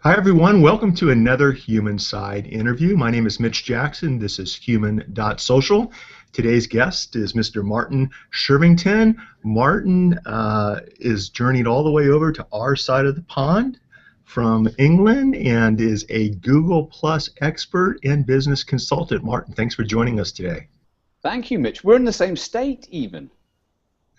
Hi, everyone. Welcome to another Human Side interview. My name is Mitch Jackson. This is Human.social. Today's guest is Mr. Martin Shervington. Martin is journeyed all the way over to our side of the pond from England and is a Google Plus expert and business consultant. Martin, thanks for joining us today. Thank you, Mitch. We're in the same state, even.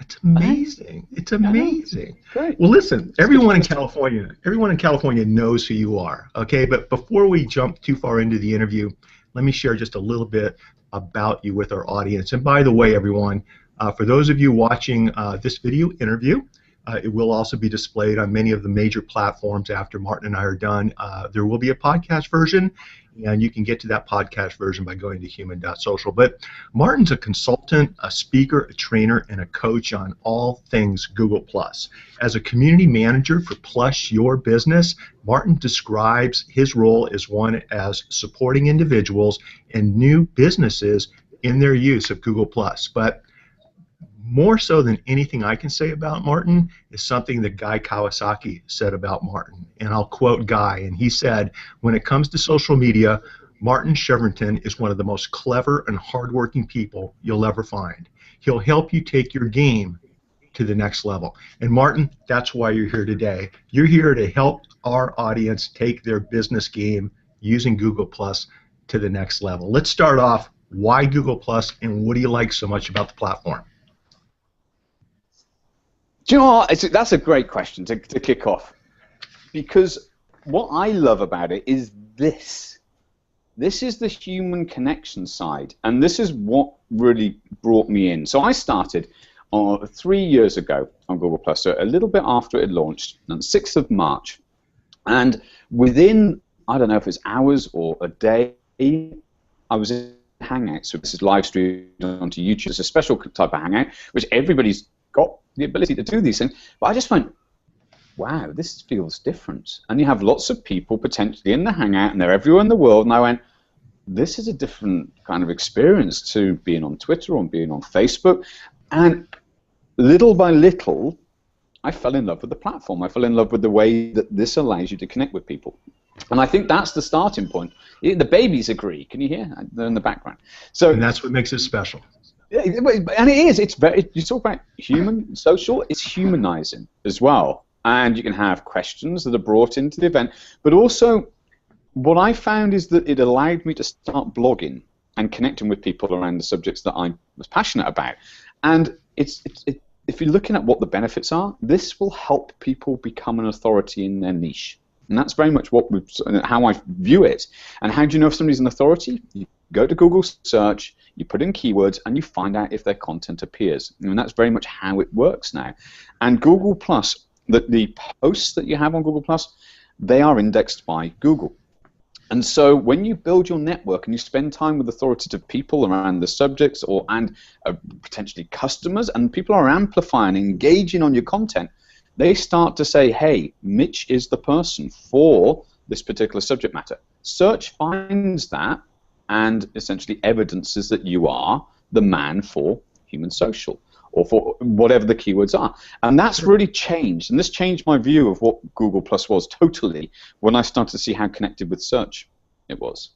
It's amazing. It's amazing. Great. Well, listen, everyone in California knows who you are, okay? But before we jump too far into the interview, let me share just a little bit about you with our audience. And by the way, everyone, for those of you watching this video interview, it will also be displayed on many of the major platforms after Martin and I are done. There will be a podcast version, and you can get to that podcast version by going to human.social. But Martin's a consultant, a speaker, a trainer, and a coach on all things Google+. As a community manager for Plus Your Business, Martin describes his role as supporting individuals and new businesses in their use of Google+. But more so than anything I can say about Martin is something that Guy Kawasaki said about Martin. And I'll quote Guy, and he said, when it comes to social media, Martin Shervington is one of the most clever and hardworking people you'll ever find. He'll help you take your game to the next level. And Martin, that's why you're here today. You're here to help our audience take their business game using Google Plus to the next level. Let's start off, why Google Plus, and what do you like so much about the platform? Do you know what? That's a great question to kick off, because what I love about it is this. This is the human connection side, and this is what really brought me in. So I started 3 years ago on Google Plus, so a little bit after it launched, on the 6th of March, and within, I don't know if it's hours or a day, I was in Hangouts. So this is live streamed onto YouTube. It's a special type of Hangout, which everybody's got the ability to do these things, but I just went, wow, this feels different. And you have lots of people potentially in the Hangout, and they're everywhere in the world, and I went, this is a different kind of experience to being on Twitter or being on Facebook. And little by little, I fell in love with the platform. I fell in love with the way that this allows you to connect with people. And I think that's the starting point. The babies agree. Can you hear? They're in the background. So, and that's what makes it special. Yeah, and it is. It's very. You talk about human, social. It's humanizing as well, and you can have questions that are brought into the event. But also, what I found is that it allowed me to start blogging and connecting with people around the subjects that I was passionate about. And if you're looking at what the benefits are, this will help people become an authority in their niche, and that's very much how I view it. And how do you know if somebody's an authority? You go to Google search, you put in keywords, and you find out if their content appears. And that's very much how it works now. And Google Plus, the posts that you have on Google Plus, they are indexed by Google. And so when you build your network and you spend time with authoritative people around the subjects and potentially customers, and people are amplifying, engaging on your content, they start to say, hey, Mitch is the person for this particular subject matter. Search finds that and essentially evidences that you are the man for human social, or for whatever the keywords are. And that's really changed. And this changed my view of what Google Plus was totally when I started to see how connected with search it was.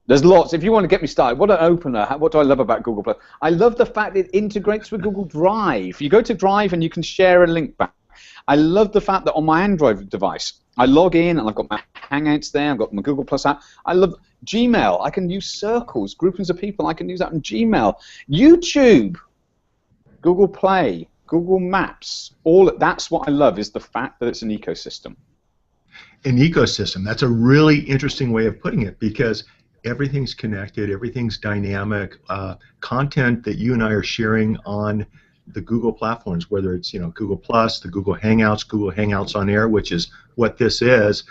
There's lots. If you want to get me started, what an opener. What do I love about Google Plus? I love the fact it integrates with Google Drive. You go to Drive and you can share a link back. I love the fact that on my Android device, I log in and I've got my Hangouts there, I've got my Google Plus app. I love Gmail. I can use circles, groupings of people. I can use that in Gmail. YouTube, Google Play, Google Maps. That's what I love, is the fact that it's an ecosystem. An ecosystem. That's a really interesting way of putting it, because everything's connected, everything's dynamic. Content that you and I are sharing on the Google platforms, whether it's Google Plus, the Google Hangouts on Air, which is what this is,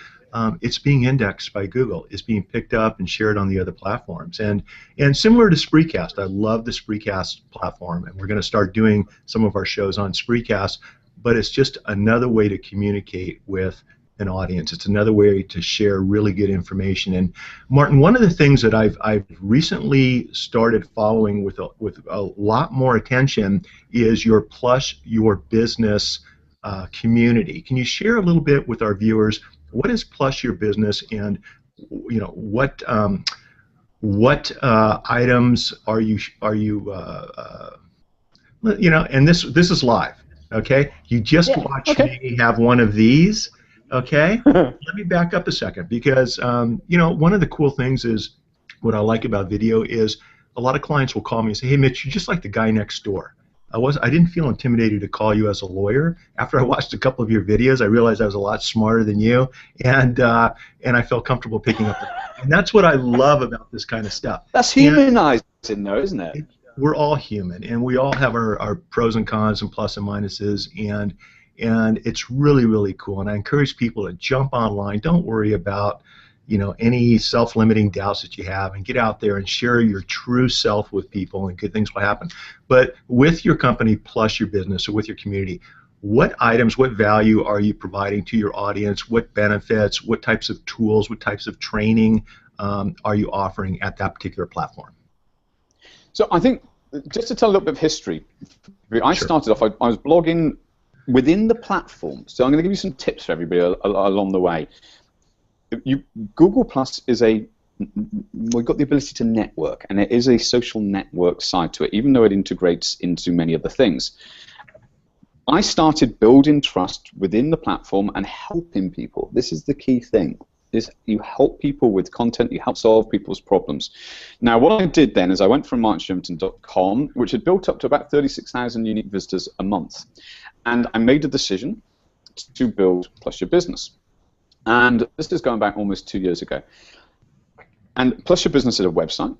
it's being indexed by Google. It's being picked up and shared on the other platforms. And similar to Spreecast, I love the Spreecast platform, and we're going to start doing some of our shows on Spreecast, but it's just another way to communicate with an audience. It's another way to share really good information. And Martin, one of the things that I've recently started following with a lot more attention is your Plus Your Business community. Can you share a little bit with our viewers what is Plus Your Business, and what items are you and this is live, okay? You just watched me have one of these, okay? Let me back up a second, because one of the cool things is, what I like about video is a lot of clients will call me and say, hey Mitch, you're just like the guy next door. I didn't feel intimidated to call you as a lawyer. After I watched a couple of your videos, I realized I was a lot smarter than you, and I felt comfortable picking up. And that's what I love about this kind of stuff. That's humanizing, though, isn't it? We're all human, and we all have our pros and cons and plus and minuses, and it's really, really cool. And I encourage people to jump online. Don't worry about any self-limiting doubts that you have, and get out there and share your true self with people, and good things will happen. But with your company Plus Your Business, or with your community, what items, what value are you providing to your audience? What benefits, what types of tools, what types of training are you offering at that particular platform? So I think, just to tell a little bit of history, I started off, I was blogging within the platform. So I'm going to give you some tips for everybody along the way. Google Plus is we've got the ability to network, and it is a social network side to it, even though it integrates into many other things. I started building trust within the platform and helping people. This is the key thing. You help people with content, you help solve people's problems. Now, what I did then is I went from Shervington.com, which had built up to about 36,000 unique visitors a month, and I made a decision to build Plus Your Business. And this is going back almost 2 years ago. And Plus Your Business is a website,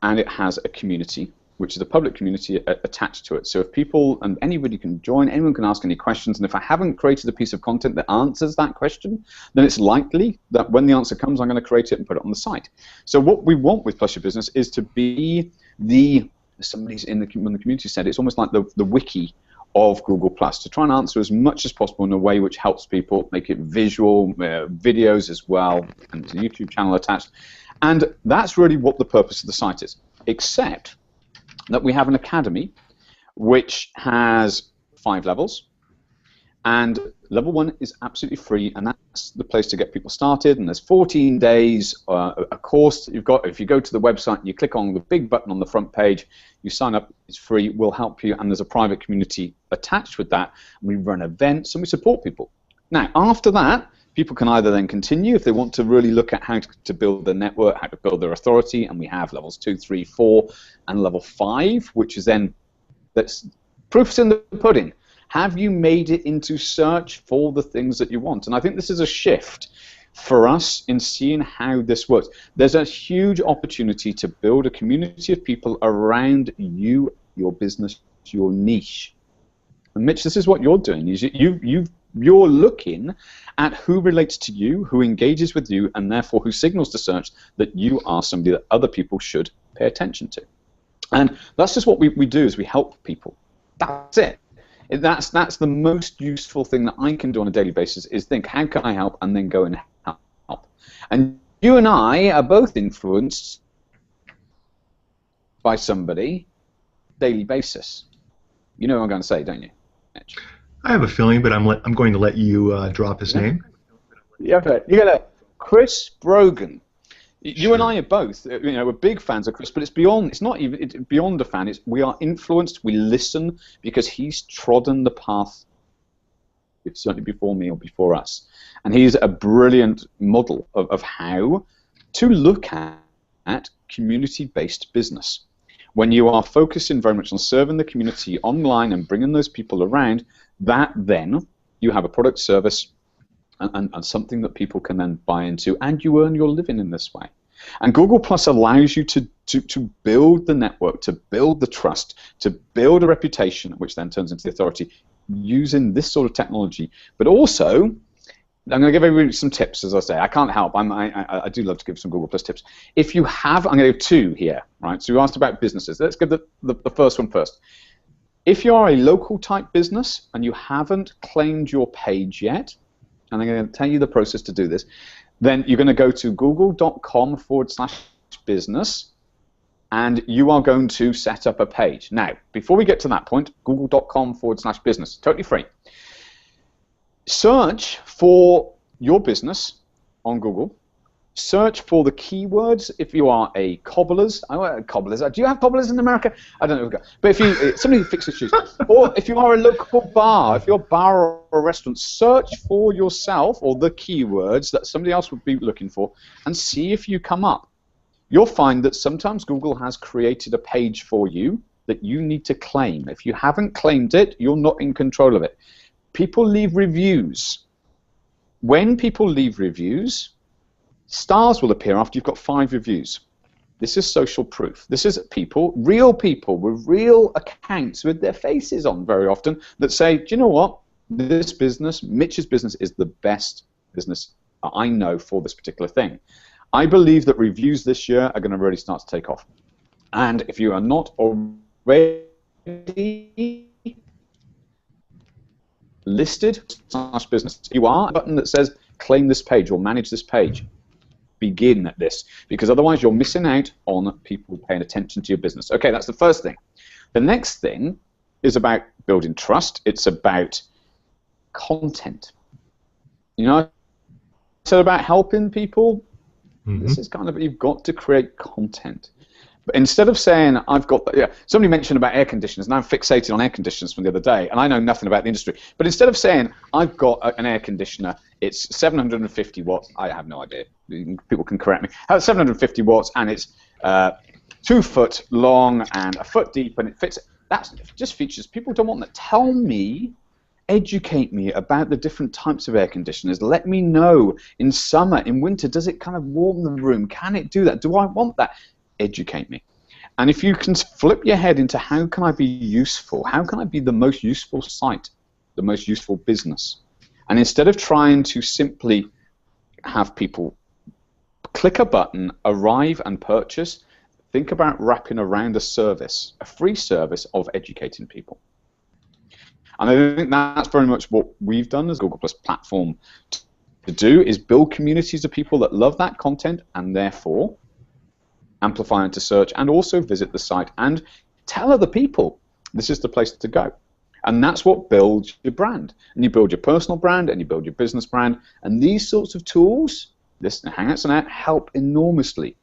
and it has a community, which is a public community attached to it. So if people, and anybody can join, anyone can ask any questions, and if I haven't created a piece of content that answers that question, then it's likely that when the answer comes, I'm going to create it and put it on the site. So what we want with Plus Your Business is to be somebody's in the community said, it's almost like the wiki of Google Plus, to try and answer as much as possible in a way which helps people, make it visual, videos as well, and there's a YouTube channel attached. And that's really what the purpose of the site is, except that we have an academy which has 5 levels, and level 1 is absolutely free, and that's the place to get people started. And there's 14 days, a course that you've got. If you go to the website, you click on the big button on the front page, you sign up, it's free, we'll help you, and there's a private community attached with that. We run events and we support people. Now, after that, people can either then continue if they want to really look at how to build their network, how to build their authority, and we have levels 2, 3, 4, and level 5, which is then, that's proof's in the pudding. Have you made it into search for the things that you want? And I think this is a shift for us in seeing how this works. There's a huge opportunity to build a community of people around you, your business, your niche. And Mitch, this is what you're doing. You're looking at who relates to you, who engages with you, and therefore who signals to search that you are somebody that other people should pay attention to. And that's just what we do, is we help people. That's it. That's the most useful thing that I can do on a daily basis, is think, how can I help, and then go and help. And you and I are both influenced by somebody daily basis. You know what I'm going to say, don't you, Mitch? I have a feeling, but I'm going to let you drop his name. Yeah, okay. You got Chris Brogan. You and I are both, we're big fans of Chris, but it's beyond. It's not even. It's beyond a fan. We are influenced. We listen because he's trodden the path, certainly before me or before us, and he's a brilliant model of how to look at community-based business. When you are focusing very much on serving the community online and bringing those people around, that then you have a product, service, and something that people can then buy into, and you earn your living in this way. And Google Plus allows you to build the network, to build the trust, to build a reputation, which then turns into the authority, using this sort of technology. But also, I'm going to give everybody some tips, as I say. I can't help. I do love to give some Google Plus tips. If you have, I'm going to give 2 here, right? So you asked about businesses. Let's give the first one first. If you are a local type business and you haven't claimed your page yet, and I'm going to tell you the process to do this, then you're going to go to google.com/business, and you are going to set up a page. Now, before we get to that point, google.com/business, totally free. Search for your business on Google. Search for the keywords. If you are a cobblers, do you have cobblers in America? I don't know. But if you somebody who fixes shoes, or if you are a local bar, if you're a bar or a restaurant, search for yourself or the keywords that somebody else would be looking for, and see if you come up. You'll find that sometimes Google has created a page for you that you need to claim. If you haven't claimed it, you're not in control of it. People leave reviews. When people leave reviews, stars will appear after you've got 5 reviews. This is social proof. This is people, real people with real accounts with their faces on very often that say, do you know what? This business, Mitch's business, is the best business I know for this particular thing. I believe that reviews this year are going to really start to take off. And if you are not already listed / business, you are a button that says claim this page or manage this page. Begin at this, because otherwise you're missing out on people paying attention to your business. Okay, that's the first thing. The next thing is about building trust. It's about content. You know, it's about helping people. This is kind of, you've got to create content. But instead of saying, I've got, somebody mentioned about air conditioners, and I'm fixated on air conditioners from the other day, and I know nothing about the industry. But instead of saying, I've got an air conditioner, it's 750 watts, I have no idea, people can correct me, 750 watts, and it's 2 foot long and 1 foot deep, and it fits, that's just features. People don't want that. Tell me, educate me about the different types of air conditioners. Let me know, in summer, in winter, does it kind of warm the room? Can it do that? Do I want that? Educate me. And if you can flip your head into how can I be useful, how can I be the most useful site, the most useful business, and instead of trying to simply have people click a button, arrive and purchase, think about wrapping around a service, a free service of educating people. And I think that's very much what we've done as Google Plus platform to do, is build communities of people that love that content and therefore amplify into search, and also visit the site and tell other people this is the place to go. And that's what builds your brand. And you build your personal brand and you build your business brand. And these sorts of tools, this Hangouts and that, help enormously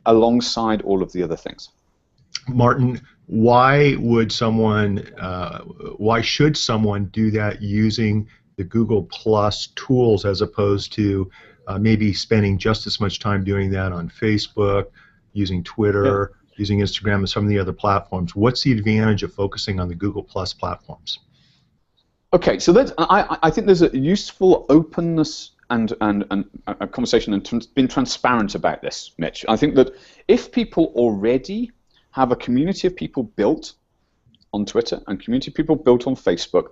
alongside all of the other things. Martin, why would someone, why should someone do that using the Google Plus tools as opposed to maybe spending just as much time doing that on Facebook, using Twitter, using Instagram, and some of the other platforms? What's the advantage of focusing on the Google Plus platforms? Okay, so that's, I think there's a useful openness and a conversation and being transparent about this, Mitch. I think that if people already have a community of people built on Twitter and community of people built on Facebook,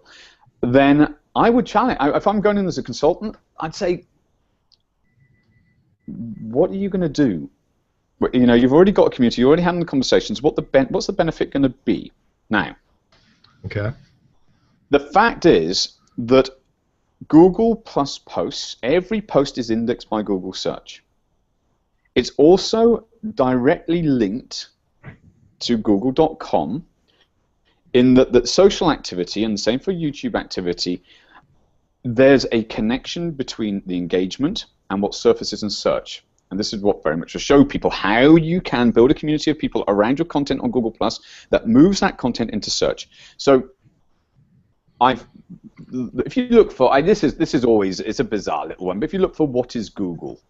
then I would challenge, if I'm going in as a consultant, I'd say, what are you going to do? You know, you've already got a community, you're already having the conversations, what's the benefit going to be? Now, okay. The fact is that Google Plus posts, every post is indexed by Google search. It's also directly linked to google.com in that social activity, and the same for YouTube activity, there's a connection between the engagement and what surfaces in search. And this is what very much will show people how you can build a community of people around your content on Google Plus that moves that content into search. So if you look for, this is always, it's a bizarre little one, but if you look for what is Google,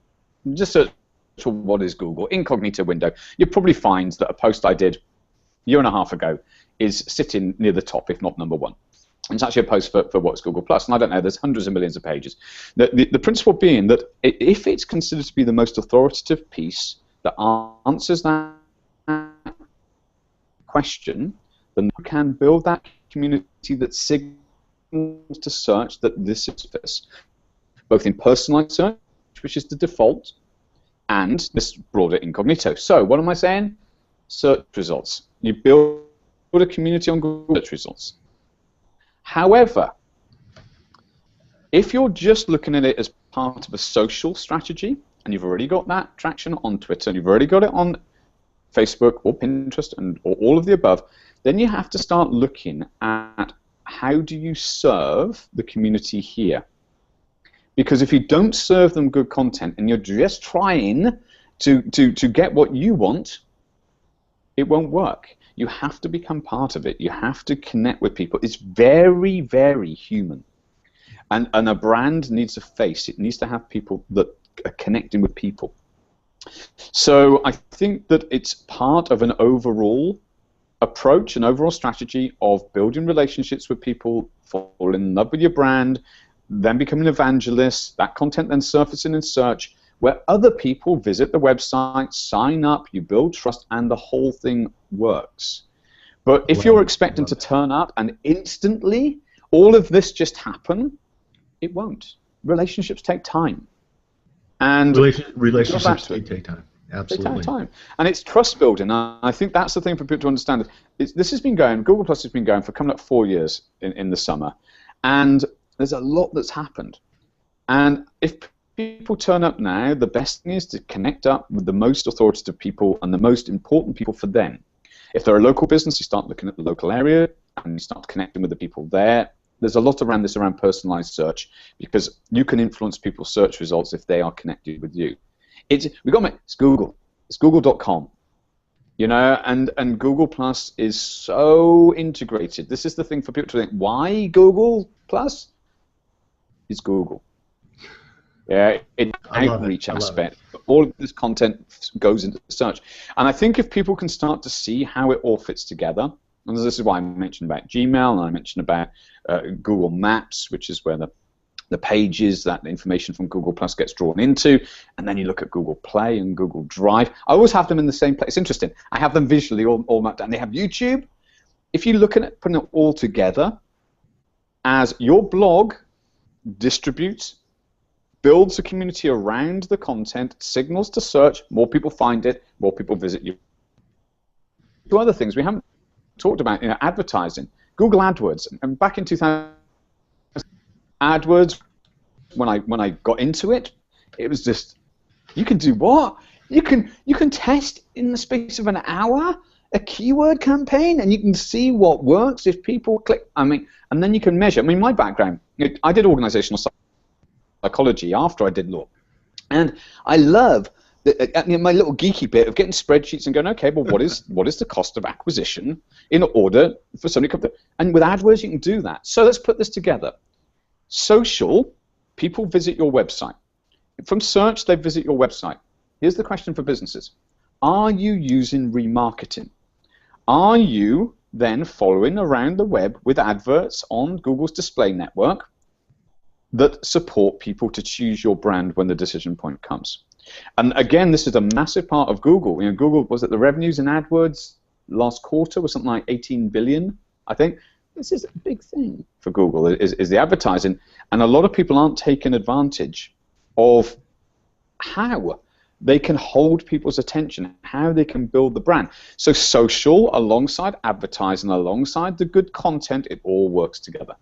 just search for what is Google, incognito window, you'll probably find that a post I did a year and a half ago is sitting near the top, if not number 1. It's actually a post for what's Google Plus, and I don't know, there's hundreds of millions of pages. The principle being that if it's considered to be the most authoritative piece that answers that question, then you can build that community that signals to search that this is this, both in personalized search, which is the default, and this broader incognito. So what am I saying? Search results. You build a community on Google search results. However, if you're just looking at it as part of a social strategy, and you've already got that traction on Twitter, and you've already got it on Facebook or Pinterest or all of the above, then you have to start looking at how do you serve the community here? Because if you don't serve them good content and you're just trying to get what you want, it won't work. You have to become part of it. You have to connect with people. It's very, very human. And a brand needs a face. It needs to have people that are connecting with people. So I think that it's part of an overall approach, an overall strategy of building relationships with people, falling in love with your brand, then becoming an evangelist, that content then surfacing in search, where other people visit the website, sign up, you build trust, and the whole thing works. But if you're expecting to turn up and instantly all of this just happen, it won't. Relationships take time. And relationships take time. Absolutely. They take time. And it's trust building. I think that's the thing for people to understand. This has been going, Google Plus has been going for coming up 4 years in the summer. And there's a lot that's happened. And if people turn up now, the best thing is to connect up with the most authoritative people and the most important people for them. If they're a local business, you start looking at the local area and you start connecting with the people there. There's a lot around this around personalized search, because you can influence people's search results if they are connected with you. It's Google. It's Google.com. You know, and Google Plus is so integrated. This is the thing for people to think, why Google Plus? It's Google. Yeah, it's outreach aspect. All of this content goes into search. And I think if people can start to see how it all fits together, and this is why I mentioned about Gmail, and I mentioned about Google Maps, which is where the pages, that information from Google Plus gets drawn into, and then you look at Google Play and Google Drive. I always have them in the same place. It's interesting. I have them visually all mapped out. And they have YouTube. If you look at it, putting it all together, as your blog distributes, builds a community around the content, signals to search, more people find it, more people visit you. Two other things we haven't talked about, advertising. Google AdWords. And back in 2000, AdWords, when I got into it, it was just, you can do what? You can test in the space of an hour a keyword campaign, and you can see what works if people click. And then you can measure. My background, I did organizational psychology after I did law, and I love my little geeky bit of getting spreadsheets and going, okay, well, what is the cost of acquisition in order for somebody to come to, and with AdWords you can do that. So let's put this together. Social, people visit your website. From search, they visit your website. Here's the question for businesses. Are you using remarketing? Are you then following around the web with adverts on Google's display network that support people to choose your brand when the decision point comes? And again, this is a massive part of Google. Google, was it the revenues in AdWords last quarter was something like 18 billion, I think. This is a big thing for Google, is the advertising. And a lot of people aren't taking advantage of how they can hold people's attention, how they can build the brand. So social alongside advertising, alongside the good content, it all works together.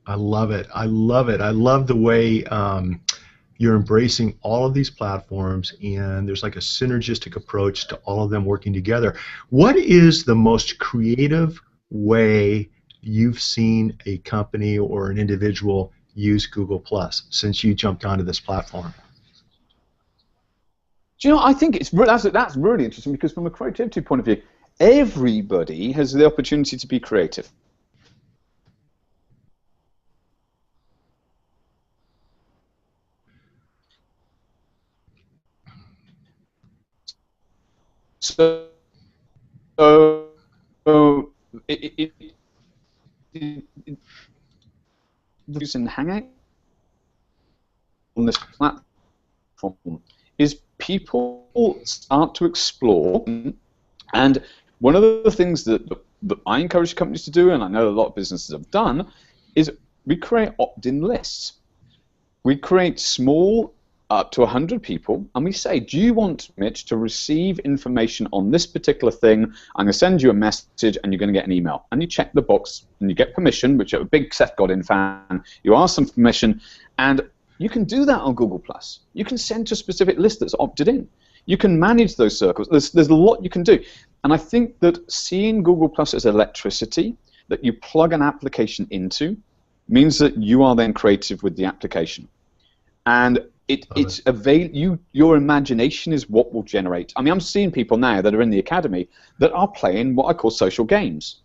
I love it. I love it. I love the way you're embracing all of these platforms, and there's like a synergistic approach to all of them working together. What is the most creative way you've seen a company or an individual use Google Plus since you jumped onto this platform? Do you know, I think that's really interesting, because from a creativity point of view, everybody has the opportunity to be creative. So using Hangout on this platform is people start to explore, and one of the things that I encourage companies to do, and I know a lot of businesses have done, is we create opt-in lists. We create small, up to 100 people, and we say, do you want, Mitch, to receive information on this particular thing? I'm going to send you a message, and you're going to get an email. And you check the box, and you get permission, which you're a big Seth Godin fan. You ask them for permission, and you can do that on Google+. You can send to a specific list that's opted in. You can manage those circles. There's a lot you can do. And I think that seeing Google+ as electricity, that you plug an application into means that you are then creative with the application. And your imagination is what will generate. I mean, I'm seeing people now that are in the academy that are playing what I call social games.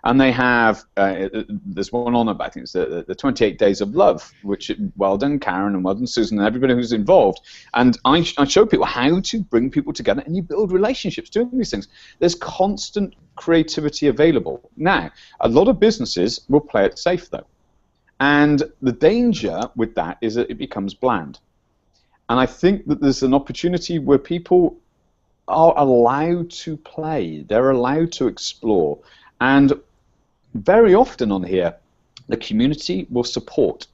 And they have, there's one on about, I think it's the 28 Days of Love, which, well done Karen and well done Susan and everybody who's involved. And I show people how to bring people together and you build relationships doing these things. There's constant creativity available. Now, a lot of businesses will play it safe though. And the danger with that is that it becomes bland. And I think that there's an opportunity where people are allowed to play. They're allowed to explore. And very often on here, the community will support.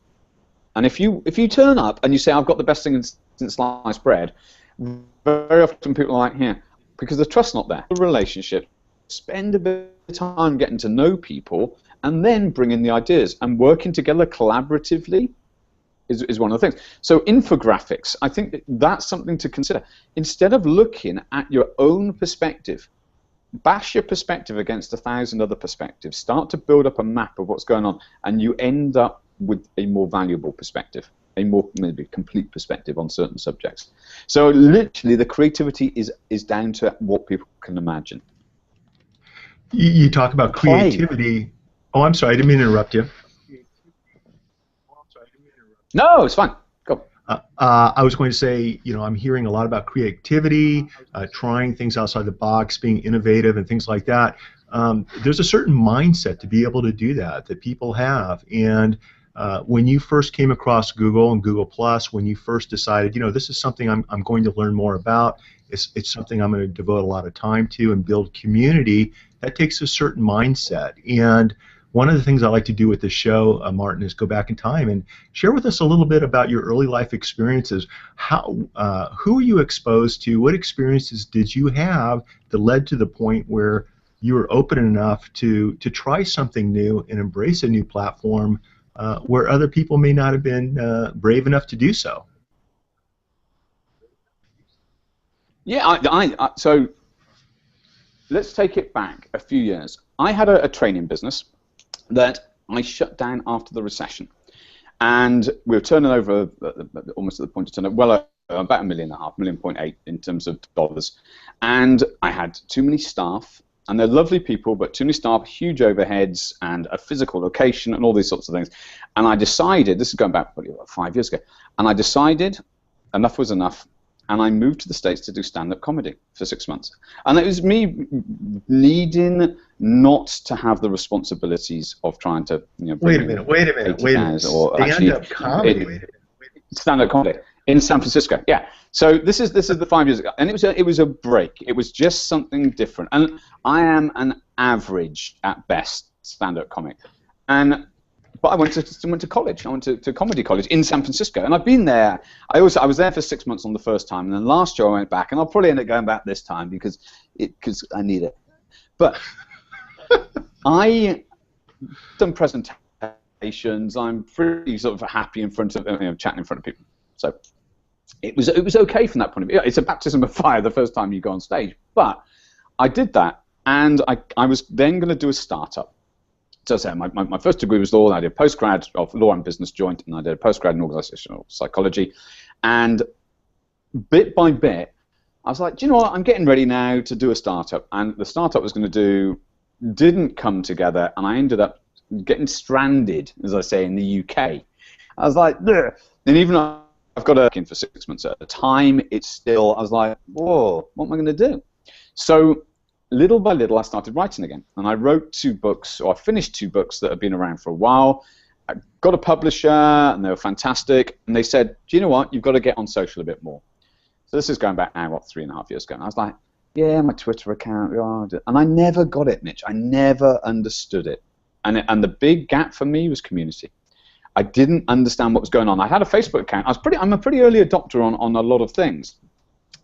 And if you turn up and you say, I've got the best thing since sliced bread, very often people are like, here, because the trust's not there. The relationship, spend a bit of time getting to know people, and then bring in the ideas. And working together collaboratively is one of the things. So infographics, I think that's something to consider. Instead of looking at your own perspective, bash your perspective against 1,000 other perspectives. Start to build up a map of what's going on, and you end up with a more valuable perspective, a more maybe complete perspective on certain subjects. So literally, the creativity is down to what people can imagine. You talk about creativity. Oh, I'm sorry, I didn't mean to interrupt you. No, it's fine. Go. I was going to say, I'm hearing a lot about creativity, trying things outside the box, being innovative, and things like that. There's a certain mindset to be able to do that people have. And when you first came across Google and Google Plus, when you first decided, this is something I'm going to learn more about, it's something I'm going to devote a lot of time to and build community, that takes a certain mindset. And one of the things I like to do with this show, Martin, is go back in time and share with us a little bit about your early life experiences. Who were you exposed to? What experiences did you have that led to the point where you were open enough to try something new and embrace a new platform where other people may not have been brave enough to do so? Yeah, so let's take it back a few years. I had a training business that I shut down after the recession, and we were turning over almost at the point of turnover, well, about $1.5 million, $1.8 million in terms of dollars, and I had too many staff, and they're lovely people, but too many staff, huge overheads, and a physical location, and all these sorts of things. And I decided, this is going back probably about 5 years ago, and I decided enough was enough. And I moved to the States to do stand-up comedy for 6 months. And it was me needing not to have the responsibilities of trying to, wait a minute. Stand-up comedy. Stand-up comedy in San Francisco. Yeah. So this is the 5 years ago, and it was a break. It was just something different. And I am an average at best stand-up comic, but I went to college. I went to comedy college in San Francisco, and I've been there. I was there for 6 months on the first time, and then last year I went back, and I'll probably end up going back this time because I need it. But I done presentations. I'm pretty sort of happy in front of chatting in front of people. So it was okay from that point of view. It's a baptism of fire the first time you go on stage, but I did that, and I was then going to do a startup. So I say my first degree was law. I did a postgrad of law and business joint, and I did a postgrad in organizational psychology. And bit by bit, I was like, do you know what? I'm getting ready now to do a startup. And the startup I was going to do didn't come together, and I ended up getting stranded, as I say, in the UK. I was like, ugh. And even though I've got to work in for 6 months at a time, it's still, I was like, whoa, what am I going to do? So little by little, I started writing again, and I wrote 2 books, or I finished 2 books that had been around for a while. I got a publisher, and they were fantastic, and they said, do you know what, you've got to get on social a bit more. So this is going back now, 3.5 years ago, and I was like, yeah, my Twitter account, and I never got it, Mitch. I never understood it, and the big gap for me was community. I didn't understand what was going on. I had a Facebook account. I'm a pretty early adopter on a lot of things.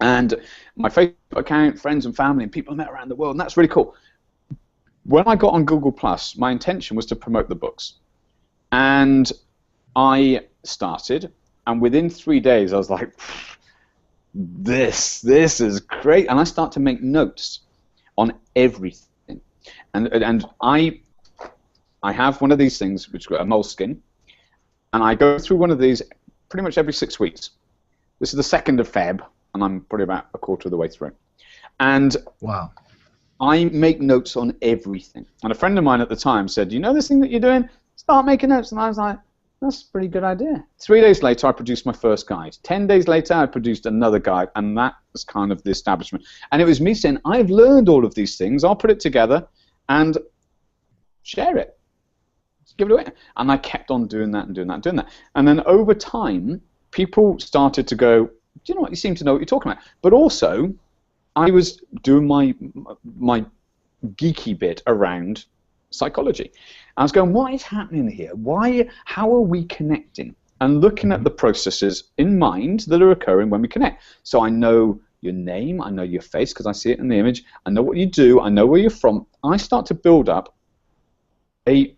And my Facebook account, friends and family, and people I met around the world, and that's really cool. When I got on Google+, my intention was to promote the books. And I started, and within 3 days, I was like, this is great. And I start to make notes on everything. And I I have one of these things, which got a moleskin, and I go through one of these pretty much every 6 weeks. This is the 2nd of Feb, and I'm probably about a quarter of the way through. And wow. I make notes on everything. And a friend of mine at the time said, you know this thing that you're doing? Start making notes. And I was like, that's a pretty good idea. 3 days later, I produced my first guide. 10 days later, I produced another guide, and that was kind of the establishment. And it was me saying, I've learned all of these things. I'll put it together and share it. Just give it away. And I kept on doing that and doing that and doing that. And then over time, people started to go, do you know what? You seem to know what you're talking about. But also, I was doing my geeky bit around psychology. I was going, what is happening here? How are we connecting? And looking at the processes in mind that are occurring when we connect. So I know your name, I know your face because I see it in the image, I know what you do, I know where you're from. I start to build up a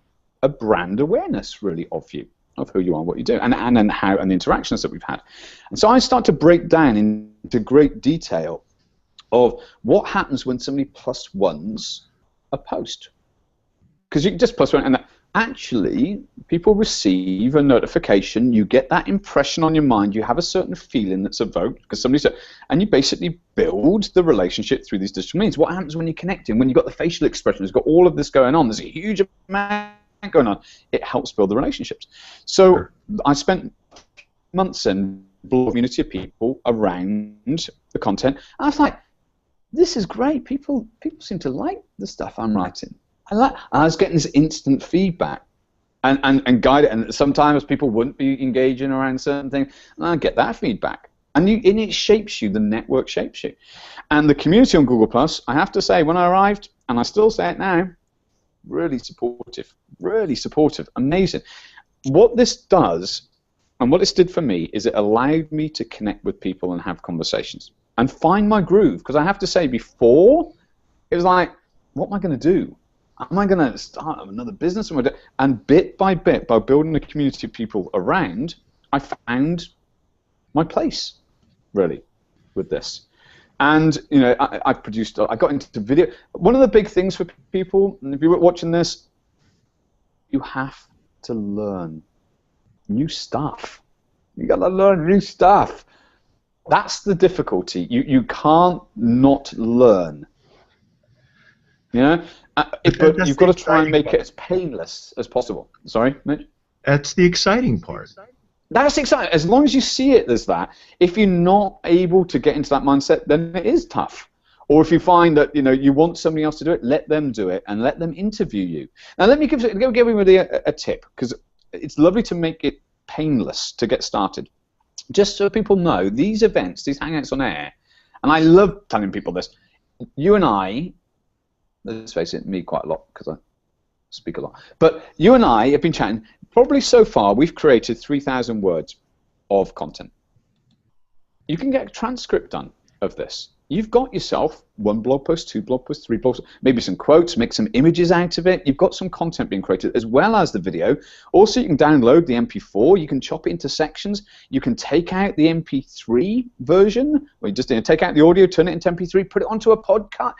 brand awareness, really, of you, of who you are, what you do, and the interactions that we've had. And so I start to break down into great detail of what happens when somebody plus ones a post. Because you can just plus one, and actually, people receive a notification, you get that impression on your mind, you have a certain feeling that's evoked, because somebody said, and you basically build the relationship through these digital means. What happens when you're connecting? When you've got the facial expression, it's got all of this going on, there's a huge amount going on, it helps build the relationships. So Sure. I spent months in a community of people around the content, and I was like, this is great. People seem to like the stuff I'm writing. I was getting this instant feedback and guide it. And sometimes people wouldn't be engaging around certain things. And I get that feedback. And it shapes you. The network shapes you. And the community on Google+, I have to say, when I arrived, and I still say it now, really supportive, amazing. What this does, and what this did for me, is it allowed me to connect with people and have conversations and find my groove. Because I have to say, before, it was like, what am I going to do? Am I going to start another business? And bit by bit, by building a community of people around, I found my place, really, with this. And you know, I got into video. One of the big things for people, and if you were watching this, you have to learn new stuff. You got to learn new stuff. That's the difficulty. You can't not learn. You know, but you've got to try and make it as painless as possible. Sorry, Mitch? That's the exciting part. That's exciting. As long as you see it as that. If you're not able to get into that mindset, then it is tough. Or if you find that you want somebody else to do it, let them do it and let them interview you. Now, let me give everybody a tip, because it's lovely to make it painless to get started. Just so people know, these events, these hangouts on air, and I love telling people this, you and I, let's face it, me quite a lot because I speak a lot, but you and I have been chatting, probably so far we've created 3,000 words of content. You can get a transcript done of this. You've got yourself 1 blog post, 2 blog posts, 3 blog posts, maybe some quotes, make some images out of it. You've got some content being created as well as the video. Also, you can download the MP4. You can chop it into sections. You can take out the MP3 version, or you just take out the audio, turn it into MP3, put it onto a podcast.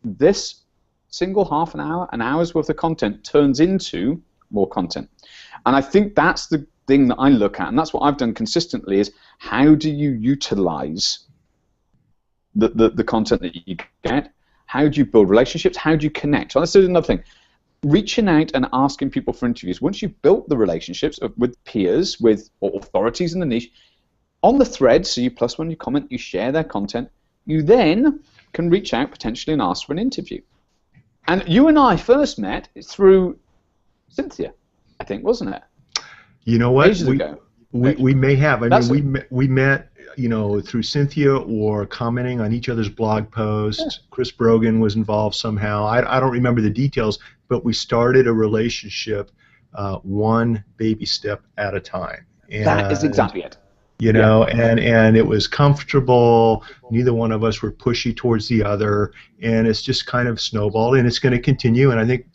This single half an hour, an hour's worth of content turns into more content. And I think that's the thing that I look at, and that's what I've done consistently, is how do you utilize the content that you get? How do you build relationships? How do you connect? So let's do another thing. Reaching out and asking people for interviews. Once you've built the relationships with peers, with authorities in the niche, on the thread, so you plus one, you comment, you share their content, you then can reach out potentially and ask for an interview. And you and I first met through Cynthia, I think, wasn't it? You know what? Ages ago. We may have. I mean, we met, through Cynthia or commenting on each other's blog posts. Yeah. Chris Brogan was involved somehow. I don't remember the details, but we started a relationship one baby step at a time. And, that is exactly it. And it was comfortable. Neither one of us were pushy towards the other, and it's just kind of snowballed, and it's going to continue. And I think,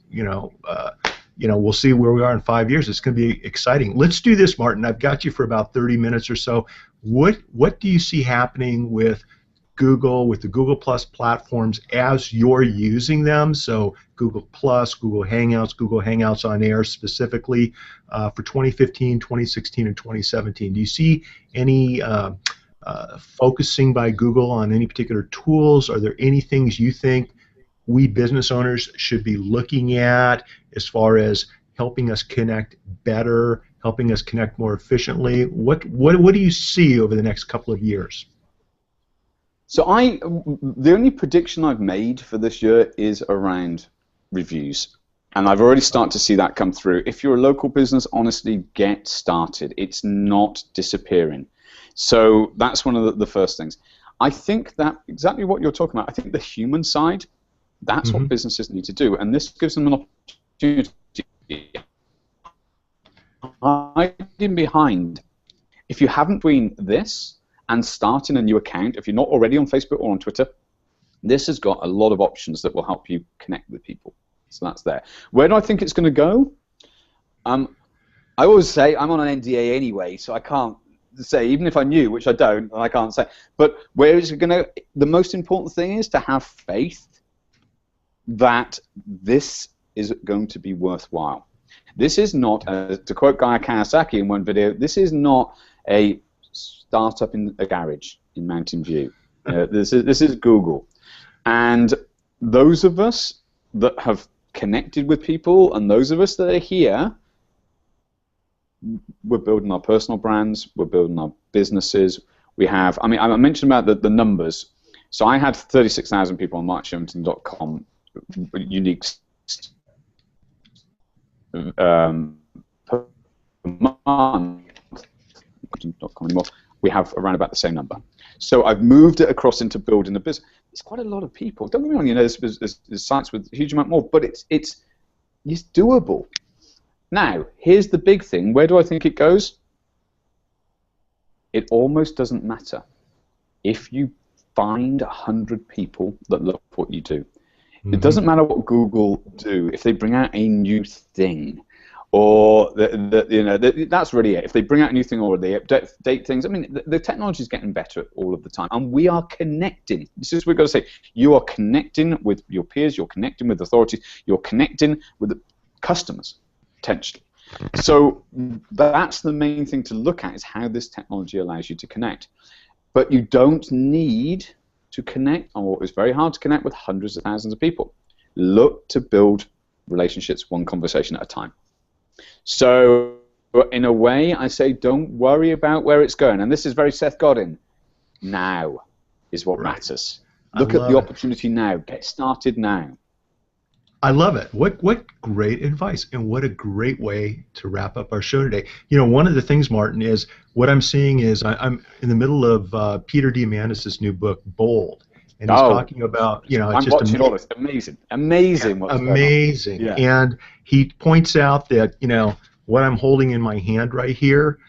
we'll see where we are in 5 years. It's going to be exciting. Let's do this, Martin. I've got you for about 30 minutes or so. What do you see happening with Google, with the Google Plus platforms as you're using them. So Google Plus, Google Hangouts on Air specifically for 2015, 2016, and 2017. Do you see any focusing by Google on any particular tools? Are there any things you think we business owners should be looking at as far as helping us connect better, helping us connect more efficiently? What do you see over the next couple of years? So the only prediction I've made for this year is around reviews. And I've already started to see that come through. If you're a local business, honestly, get started. It's not disappearing. So that's one of the first things. I think that exactly what you're talking about, I think the human side, that's what businesses need to do. And this gives them an opportunity. Hiding behind, if you haven't been this and starting a new account, if you're not already on Facebook or on Twitter, this has got a lot of options that will help you connect with people. So that's there. Where do I think it's going to go? I always say I'm on an NDA anyway, so I can't say, even if I knew, which I don't, I can't say. But where is it going to? The most important thing is to have faith that this is going to be worthwhile. This is not, to quote Guy Kawasaki in one video, this is not a startup in a garage in Mountain View. This is Google. And those of us that have connected with people and those of us that are here, we're building our personal brands, we're building our businesses. We have, I mean, I mentioned about the numbers. So I had 36,000 people on markshervington.com unique per month. We have around about the same number. So I've moved it across into building a business. It's quite a lot of people. Don't get me wrong, you know, there's sites with a huge amount more, but it's doable. Now, here's the big thing. Where do I think it goes? It almost doesn't matter. If you find 100 people that love what you do, it doesn't matter what Google do. If they bring out a new thing, or that's really it. If they bring out a new thing or they update things, I mean, the technology is getting better all of the time, and we are connecting. This is what we've got to say. You are connecting with your peers. You're connecting with authorities. You're connecting with the customers, potentially. So that's the main thing to look at, is how this technology allows you to connect. But you don't need to connect, or it's very hard to connect with hundreds of thousands of people. Look to build relationships one conversation at a time. So in a way, I say don't worry about where it's going. And this is very Seth Godin. Now is what matters. Look at the opportunity now. Get started now. I love it. What great advice, and what a great way to wrap up our show today. You know, one of the things, Martin, is what I'm seeing is I'm in the middle of Peter Diamandis' new book, Bold, and he's talking about, you know, it's I'm just watching all this. Amazing. Yeah, amazing. Yeah. And he points out that, you know, what I'm holding in my hand right here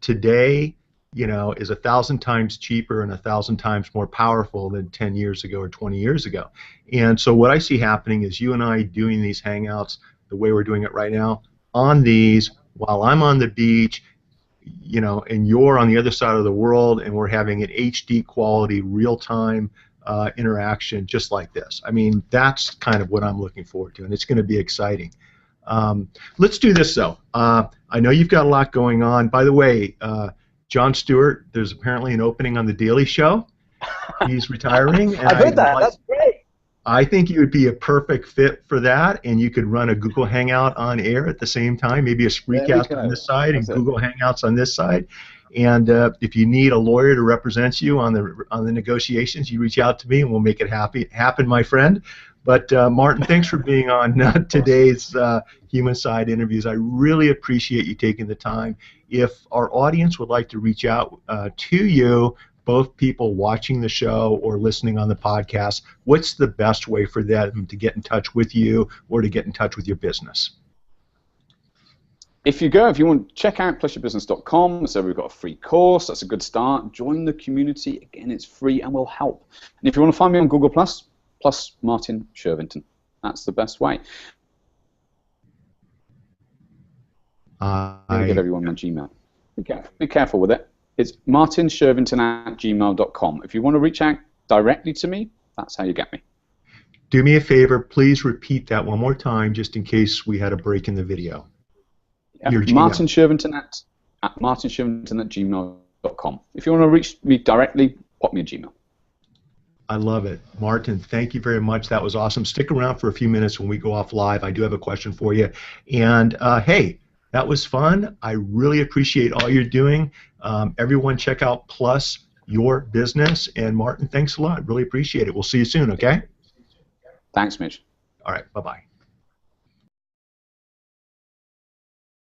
today, you know, is 1,000 times cheaper and 1,000 times more powerful than 10 years ago or 20 years ago. And so what I see happening is you and I doing these hangouts the way we're doing it right now, on these, while I'm on the beach, you know, and you're on the other side of the world, and we're having an HD quality, real-time interaction just like this. I mean, that's kind of what I'm looking forward to, and it's going to be exciting. Let's do this, though. I know you've got a lot going on. By the way, Jon Stewart, there's apparently an opening on The Daily Show. He's retiring. And I heard that. That's great. I think you would be a perfect fit for that, and you could run a Google Hangout on air at the same time, maybe a Spreecast on this side and Google Hangouts on this side. And if you need a lawyer to represent you on the negotiations, you reach out to me, and we'll make it happen, my friend. But Martin, thanks for being on today's Human Side Interviews. I really appreciate you taking the time. If our audience would like to reach out to you, both people watching the show or listening on the podcast, what's the best way for them to get in touch with you or to get in touch with your business? If you want to check out plusyourbusiness.com, so we've got a free course. That's a good start. Join the community. Again, it's free and will help. And if you want to find me on Google+, plus Martin Shervington. That's the best way. I give everyone my Gmail. Be careful with it. It's martinshervington@gmail.com. If you want to reach out directly to me, that's how you get me. Do me a favor, please repeat that one more time, just in case we had a break in the video. Yep. martinshervington@gmail.com. If you want to reach me directly, pop me a Gmail. I love it. Martin, thank you very much. That was awesome. Stick around for a few minutes when we go off live. I do have a question for you. And hey, that was fun. I really appreciate all you're doing. Everyone check out Plus Your Business. And Martin, thanks a lot. Really appreciate it. We'll see you soon, okay? Thanks, Mitch. All right. Bye-bye.